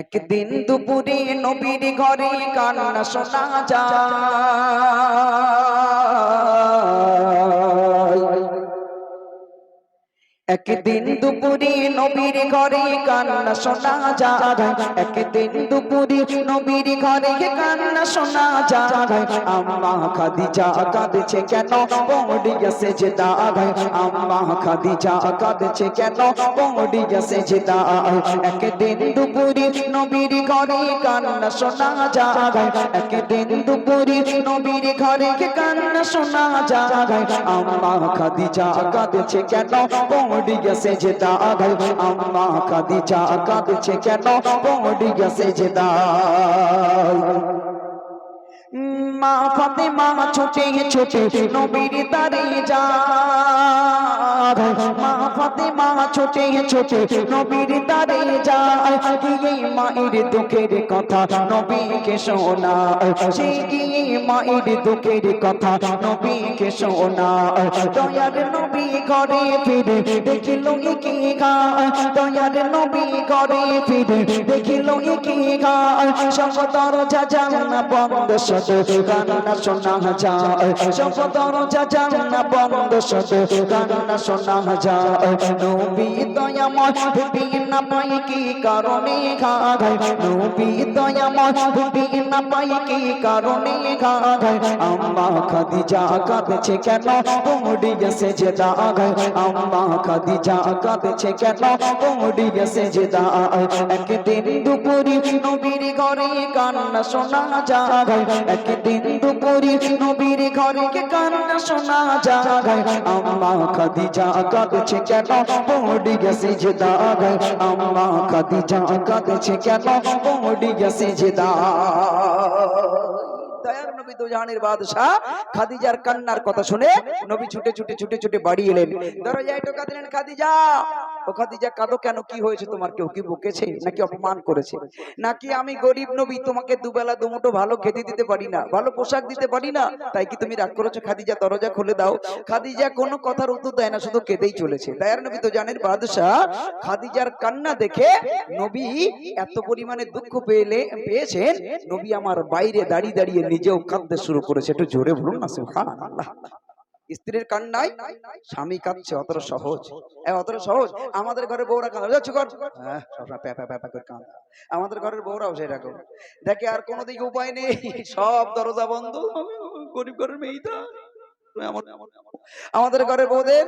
একদিন দুপুরে নবীর ঘরে কান্না শোনা যায়। একদিন দুপুরে নবীর ঘরে কান্না শোনা যায়। একদিন দুপুরে নবীর ঘরে কান্না শোনা যায়। আম্মা খাদিজা কাঁদছে কেন পড়িয়া সেজদায়। আম্মা খাদিজা কাঁদছে কেন পড়িয়া সেজদায়। একদিন দুপুরে নবীর ঘরে কান্না শোনা যায়। একদিন দুপুরে নবীর ঘরে কান্না শোনা যায়। আম্মা খাদিজা কাঁদছে কেন পড়িয়া সেজদায়। আম্মা খাদিজা কাঁদছে কেন পড়িয়া সেজদায়। মা ফাতেমা ছুটে ছুটে নবীর দারে যায়। মা ফাতেমা ছুটে ছুটে নবীর দারে যায়। গিয়ে মায়ের দুঃখের কথা নবীকে শোনায়। সে গিয়ে মায়ের দুঃখের কথা নবীকে শোনায়। দয়ার নবী ঘরে ফিরে দেখিল কি গায়। দয়ার নবী ঘরে ফিরে দেখিল কি গায়। সব দরজা জানালা বন্ধ, শুধু কান্না শোনা যায়। সব দরজা জানালা বন্ধ, শুধু কান্না শোনা যায়। নবী দয়াময় ভেবে না পাই কি কারণে গায়। নবী দয়াময় ভেবে না পাই কি কারণে গায়। আম্মা খাদিজা কাঁদছে কেন পড়িয়া সেজদায়। আম্মা খাদিজা কাঁদছে কেন পড়িয়া সেজদায়। একদিন দুপুরে নবীর ঘরে কান্না শোনা যায়। একদিন দুপুরে নবীর ঘরে কান্না শোনা যায়। আম্মা খাদিজা কাঁদছে কেন পড়িয়া সেজদায়। আম্মা খাদিজা কাঁদছে কেন পড়িয়া সেজদায়। দয়ার নবী দুজাহানের বাদশা খাদিজার কান্নার কথা শুনে নবী ছুটে ছুটে ছুটে ছুটে বাড়ি এলেন। দরজায় টোকা দিলেন, খাদিজা ও খাদিজা কাঁদো কেন? কি হয়েছে তোমার? কেউ কি বকেছে নাকি অপমান করেছে? নাকি আমি গরিব নবী তোমাকে দুবেলা দুমুঠো ভালো খেতে দিতে পারি না, ভালো পোশাক দিতে পারি না, তাই কি তুমি রাগ করেছো? খাদিজা দরজা খুলে দাও। খাদিজা কোনো কথার উত্তর দেয় না, শুধু কেঁদেই চলেছে। দয়ার নবী দুজাহানের বাদশা খাদিজার কান্না দেখে নবী এত পরিমাণে দুঃখ পেয়েছেন, নবী আমার বাইরে দাঁড়িয়ে দাঁড়িয়ে নিজেও কাঁদতে শুরু করেছে। একটু জোরে বলুন না সুবহানাল্লাহ। স্ত্রীর কান্নায় স্বামী কাঁদছে, অতটা সহজ? অতটা সহজ? আমাদের ঘরের বউরা কাঁদে, আমাদের ঘরের বউরাও সেরকম দেখে, আর কোনো দিকে উপায় নেই, সব দরজা বন্ধ, গরিব ঘরের মেয়েটা। আমাদের ঘরের বউদের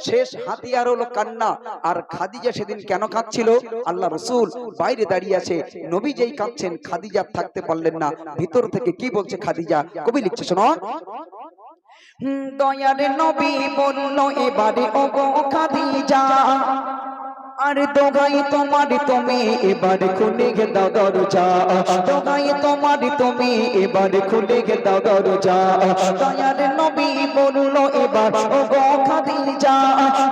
শেষ হাতিয়ার হলো কান্না। আর খাদিজা সেদিন কেন কাঁদছিল? আল্লাহ রাসূল বাইরে দাঁড়িয়ে আছে, নবী যেই কাঁদছেন খাদিজা থাকতে পারলেন না। ভিতর থেকে কি বলছে খাদিজা, কবি লিখছে শোনো। দয়ার নবী বলল এবারে ও গো খাদিজা, আর দোগাই তোমার তুমি এবার খুলে গে দাও দরজা। দোগাই তোমার তুমি এবার খুলে গে দাও দরজা। দয়ার নবী বলল এবার ও গো খাদিজা,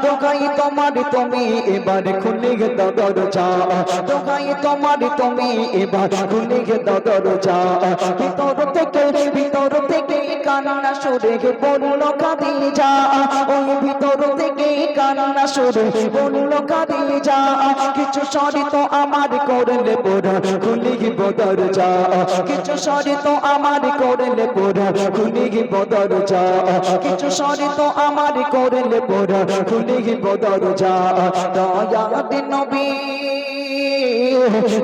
দোগাই তোমার তুমি এবার খুলে গে দাও দরজা। দোগাই তোমার তুমি এবার খুলে গে দাও দরজা। ভিতর থেকে কান্না সুরে বলল খাদিজা, ওই ভিতর থেকে কান্না সুরে বলল খাদিজা, কিছু শর্ত আমার করলে পোড়া খুলি দরজা। কিছু শর্ত আমার করলে পোড়া খুলি দরজা। কিছু শর্ত আমার করলে পোড়া খুলি দরজা। দয়াত নবী,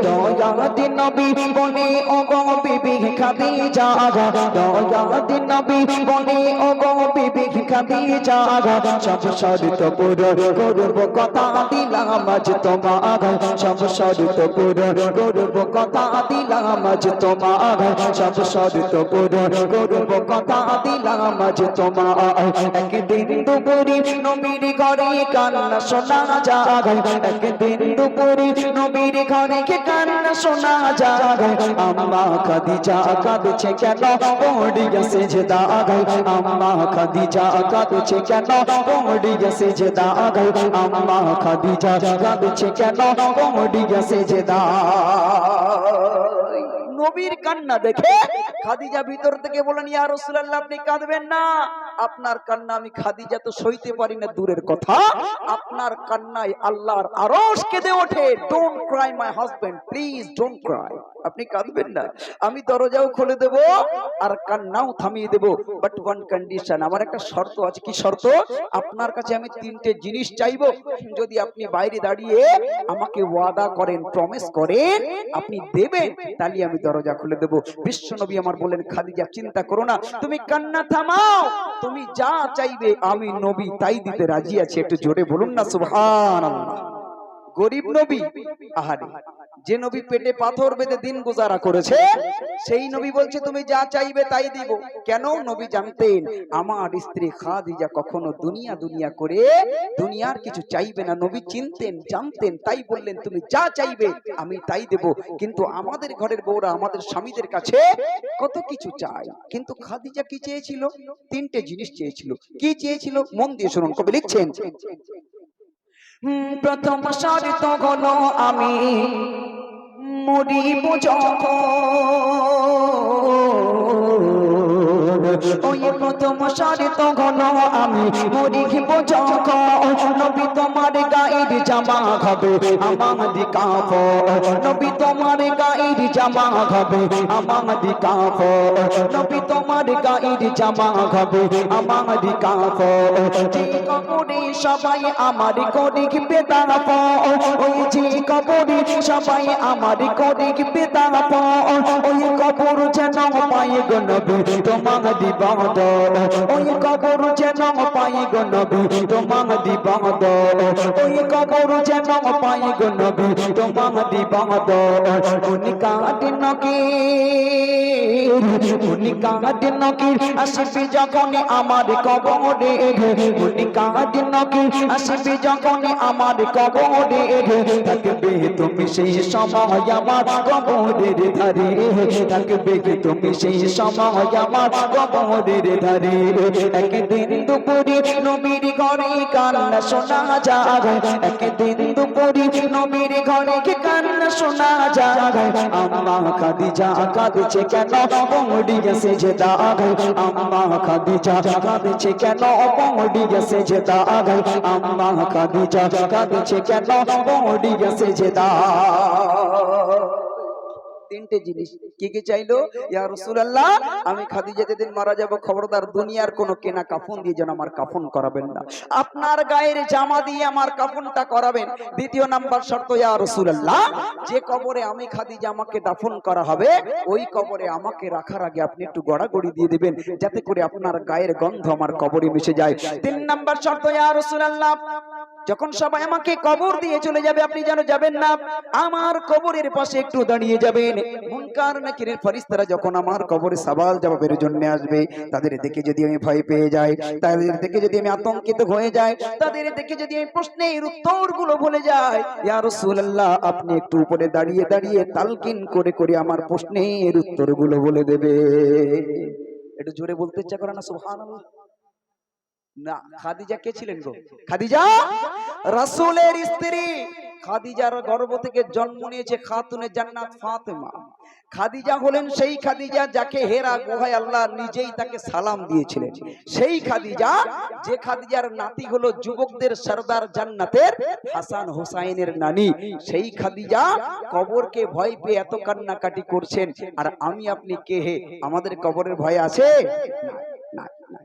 দয়াত নবী বলে ও গো বিবি খাদিজা, দয়াত নবী বলে ও গো বিবি খাদিজা, সব শর্ত পূরণ করব কথা দিলাম আজ তোমার। সব শর্ত পূরণ করব কথা দিলাম আজ তোমার। সব শর্ত পূরণ করব কথা দিলাম আজ তোমার। একদিন দুপুরে নবীর ঘরে কান্না শোনা যায়। একদিন দুপুরে নবীর ঘরে কান্না শোনা যায়। আম্মা খাদিজা কাঁদছে কেন পড়িয়া সেজদায়। আম্মা খাদিজা কাঁদছে কেন পড়িয়া সেজদায়। আম্মা খাদিজা কাঁদছে কেন পড়িয়া সেজদায়। নবীর কান্না দেখে খাদিজা ভিতর থেকে বলেন, ইয়া রাসূলুল্লাহ আপনি কাঁদবেন না, আপনার কান্না আমি খাদিজা তো সইতে পারি না দূরের কথা, আপনার কান্নায় আল্লাহর আরশ কেঁদে ওঠে। Don't cry my husband, please don't Cry, আপনি কাঁদবেন না, আমি দরজাও খুলে দেব আর কান্নাও থামিয়ে দেব, বাট ওয়ান কন্ডিশন, আমার একটা শর্ত আছে। কি শর্ত? আপনার কাছে আমি তিনটে জিনিস চাইবো, যদি আপনি বাইরে দাঁড়িয়ে আমাকে ওয়াদা করেন, প্রমিস করেন আপনি দেবেন, তাহলে আমি দরজা খুলে দেব। বিশ্বনবী আমার বলেন, খাদিজা চিন্তা করো না, তুমি কান্না থামাও, তুমি যা চাইবে আমি নবী তাই দিতে রাজি আছি। একটু জোরে বলুন না সুবহানাল্লাহ। গরিব নবী, আহারে, যে নবী পেটে পাথর বেঁধে দিন গুজারা করেছে, সেই নবী বলছে তুমি যা চাইবে তাই দিব। কেন? নবী জানতেন আমার স্ত্রী খাদিজা কখনো দুনিয়া দুনিয়া করে দুনিয়ার কিছু চাইবে না। নবী চিনতেন, জানতেন, তাই বললেন তুমি যা চাইবে আমি তাই দেব। কিন্তু আমাদের ঘরের বউরা আমাদের স্বামীদের কাছে কত কিছু চায়, কিন্তু খাদিজা কি চেয়েছিল? তিনটে জিনিস চেয়েছিল। কি চেয়েছিল? মন দিয়ে শুনুন, কবি লিখছেন, প্রথম শর্ত হলো আমি মরিব যখন, ওই প্রথম শর্ত হলো আমি মরিব যখন, নবী তোমার গায়ের জামা হবে আমাদের কাফন, নবী তোমার গায়ের জামা হবে আমাদের কাফন, নবী তোমার গায়ের জামা হবে আমাদের কাফন, যে কবরে সবাই আমার করিবে দাফন, ওই যে কবরে সবাই আমার করিবে দাফন, ওই কবর যেন পাই গো নবী তোমার দিবাদন, ওই কবর যেন পাই গো নবী তোমার দিবাদন, ওই কবর যেন পাই গো নবী তোমার দিবাদন। উনি কাঁদে নকির, উনি কাঁদে নকির আসবে যখন আমার কবরে, উনি কাঁদে নকির আসবে যখন আমার কবরে, থাকবে তুমি সেই সময় আমার কবরের ধারে, থাকবে তুমি সেই সময় আমার কবরের ধারে। একদিন দুপুরে নবীর ঘরে কান্না শোনা যায়, একদিন দুপুরে নবীর ঘরে কান্না শোনা যায়, আম্মা খাদিজা কাঁদছে কেন পড়িয়া সেজদায়, আম্মা খাদিজা কাঁদছে কেন পড়িয়া সেজদায়, আম্মা খাদিজা কাঁদছে কেন পড়িয়া সেজদায়। তিনটে জিনিস কি কি চাইলো? ইয়া রাসূলুল্লাহ আমি খাদিজা যেদিন মারা যাব খবরদার দুনিয়ার কোনো কেনা কাফন দিয়ে যেন আমার কাফন করাবেন না, আপনার গায়ের জামা দিয়ে আমার কাফনটা করাবেন। দ্বিতীয় নাম্বার শর্ত, ইয়া রাসূলুল্লাহ যে কবরে আমি খাদিজা আমাকে দাফন করা হবে ওই কবরে আমাকে রাখার আগে আপনি একটু গড়াগড়ি দিয়ে দিবেন, যাতে করে আপনার গায়ের গন্ধ আমার কবরে মিশে যায়। তিন নাম্বার শর্ত, ইয়া রাসূলুল্লাহ যখন সবাই আমাকে কবর দিয়ে চলে যাবে আপনি যেন যাবেন না, আমার কবরের পাশে একটু দাঁড়িয়ে যাবেন। মুনকার নাকিরের ফেরেশতারা যখন আমার কবরে সওয়াল জবাবের জন্য আসবে, তাদের দেখে যদি আমি ভয় পেয়ে যাই, তাদের দেখে যদি আমি আতঙ্কিত হয়ে যাই, তাদের দেখে যদি আমি প্রশ্নের উত্তরগুলো ভুলে যাই, ইয়া রাসূলুল্লাহ আপনি একটু উপরে দাঁড়িয়ে দাঁড়িয়ে তালকিন করে করে আমার প্রশ্নের উত্তরগুলো বলে দেবে। একটু জোরে বলতে ইচ্ছা করে না সুবহানাল্লাহ? না, খাদিজা কে ছিলেন গো? খাদিজা রাসূলের স্ত্রী। খাদিজার গর্ভ থেকে জন্ম নিয়েছে খাতুনে জান্নাত ফাতেমা। খাদিজা হলেন সেই খাদিজা যাকে হেরা গুহায় আল্লাহ নিজেই তাকে সালাম দিয়েছিলেন, সেই খাদিজা যে খাদিজার নাতি হলো যুবকদের সরদার জান্নাতের হাসান হুসাইনের নানি। সেই খাদিজা কবরকে ভয় পেয়ে এত কান্নাকাটি করছেন, আর আমি আপনি কে হে আমাদের কবরের ভয় আছে? না না।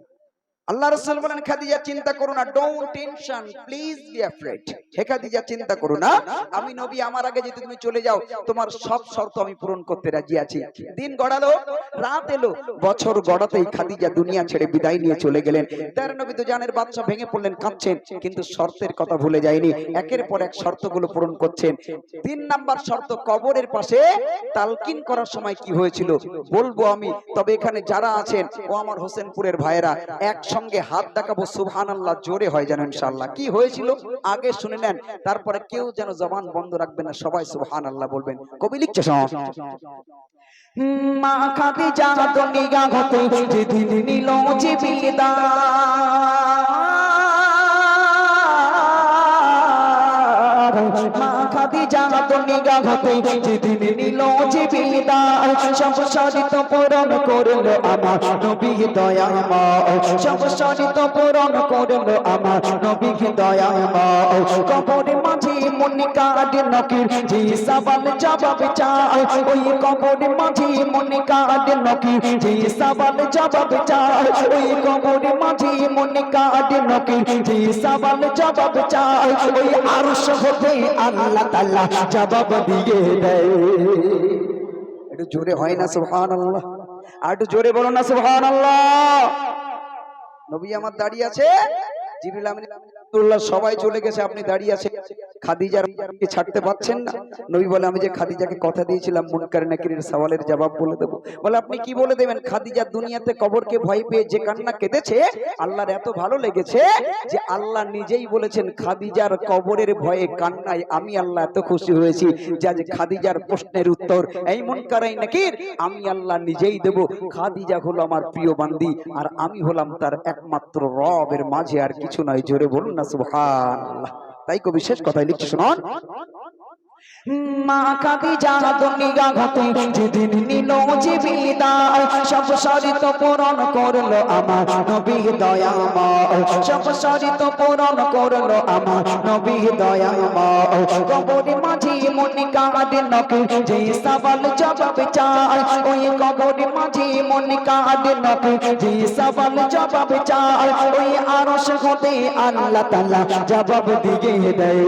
আল্লাহ রাসূল বলেন খাদিজা চিন্তা করো না, don't tension, please be afraid. Hey Khadija চিন্তা করো না, আমি নবী আমার আগে যদি তুমি চলে যাও তোমার সব শর্ত আমি পূরণ করতে রাজি আছি। দিন গড়ালো, রাত এলো, বছর গড়াতেই খাদিজা দুনিয়া ছেড়ে বিদায় নিয়ে চলে গেলেন। তার নবী তো জানের বাদশা ভেঙে পড়লেন, কাঁদছেন, কিন্তু শর্তের কথা ভুলে যায়নি, একের পর এক শর্তগুলো পূরণ করছেন। 3 নাম্বার শর্ত, কবরের পাশে তালকিন করার সময় কি হয়েছিল বলবো আমি, তবে এখানে যারা আছেন ও আমার হোসেনপুরের ভাইয়েরা একসঙ্গে হাত দেখাবো, সুবহানাল্লাহ জোরে হয় যেন ইনশাআল্লাহ। কি হয়েছিল আগে শুনে নেন, তারপরে কেউ যেন জবান বন্ধ রাখবেন না, সবাই সুবহানাল্লাহ বলবেন। কবি লিখছে মা খাদিজা দুনিয়া হতে যেদিন নিল যে বিদায়, মা খাদিজা তো নিগাহতে যেদিন নিল যে বিদায় সব শর্ত পূরণ করলো আমার নবী দয়াময় সব শর্ত পূরণ করলো আমার নবী দয়াময় কবরের মাঝে মনে কাঁদে নকির যে সওয়াল জবাব চায় ওই কবরের মাঝে মনে কাঁদে নকির যে সওয়াল জবাব চায় ওই কবরের মাঝে মনে কাঁদে নকির যে সওয়াল জবাব চায় ওই আরশ হতে আল্লাহ তাআলা জবাব দিয়ে দেয় একটু জোরে হয় না সুবহানাল্লাহ আর একটু জোরে বলো না সুবহানাল্লাহ নবী আমার দাঁড়িয়ে আছে জিবরিল আমিন আব্দুল্লাহ সবাই চলে গেছে আপনি দাঁড়িয়ে আছেন খাদিজার কে ছাড়তে পারছেন না নবী বলে আমি যে খাদিজাকে কথা দিয়েছিলাম মুনকার নাকিরের সওয়ালের জবাব বলে দেব বলে আপনি কি বলে দেবেন খাদিজা দুনিয়াতে কবরকে ভয় পেয়ে যে কান্না কেঁদেছে আল্লাহর এত ভালো লেগেছে যে আল্লাহ নিজেই বলেছেন খাদিজার কবরের ভয়ে কান্নায় আমি আল্লাহ এত খুশি হয়েছি যে আজ খাদিজার প্রশ্নের উত্তর এই মুনকার নাকির আমি আল্লাহ নিজেই দেব খাদিজা হলো আমার প্রিয় বান্দি আর আমি হলাম তার একমাত্র রবের মাঝে আর কিছু নয় জোরে বলুন না সুবহানাল্লাহ তাই কবি শেষ কথায় লিখছে শুনুন মা খাদিজা তো নিগাহতে যেদিন নিল যে বিদায় সব শর্ত পূরণ করলো আমার নবী দয়াময় সব শর্ত পূরণ করলো আমার নবী দয়াময় কবরের মাঝে মনে কাঁদে নকির যে সওয়াল জবাব চায় ওই কবরের মাঝে মনে কাঁদে নকির যে সওয়াল জবাব চায় ওই আরশ হতে আল্লাহ তাআলা জবাব দিয়ে দেয়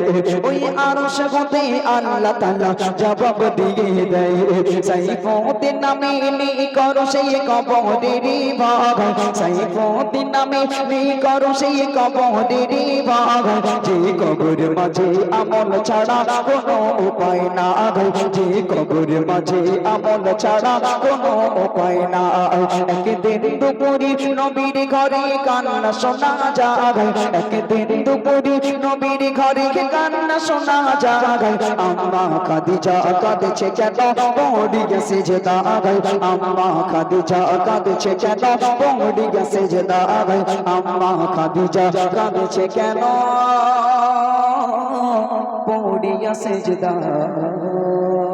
ওই আরশ হতে আল্লাহ তাআলা জবাব দিয়ে দেয় সাইফুদ্দিন নামে নি করো সেই কবরের ভাগ সাইফুদ্দিন নামে নি করো সেই কবরের ভাগ যে কবরের মাঝে আমল ছাড়া কোনো উপায় না যে কবরের মাঝে আমল ছাড়া কোনো উপায় না একদিন দুপুরে নবীর ঘরে কান্না শোনা যায় একদিন দুপুরে নবীর ঘরে কান্না শোনা যায় আম্মা খাদিজা কাঁদছে কেন পড়ে গেছে যে দাগায় আম্মা খাদিজা কাঁদছে কেন পড়ে গেছে যে দাগায় আম্মা খাদিজা কাঁদছে কেন পড়ে গেছে যে দাগায়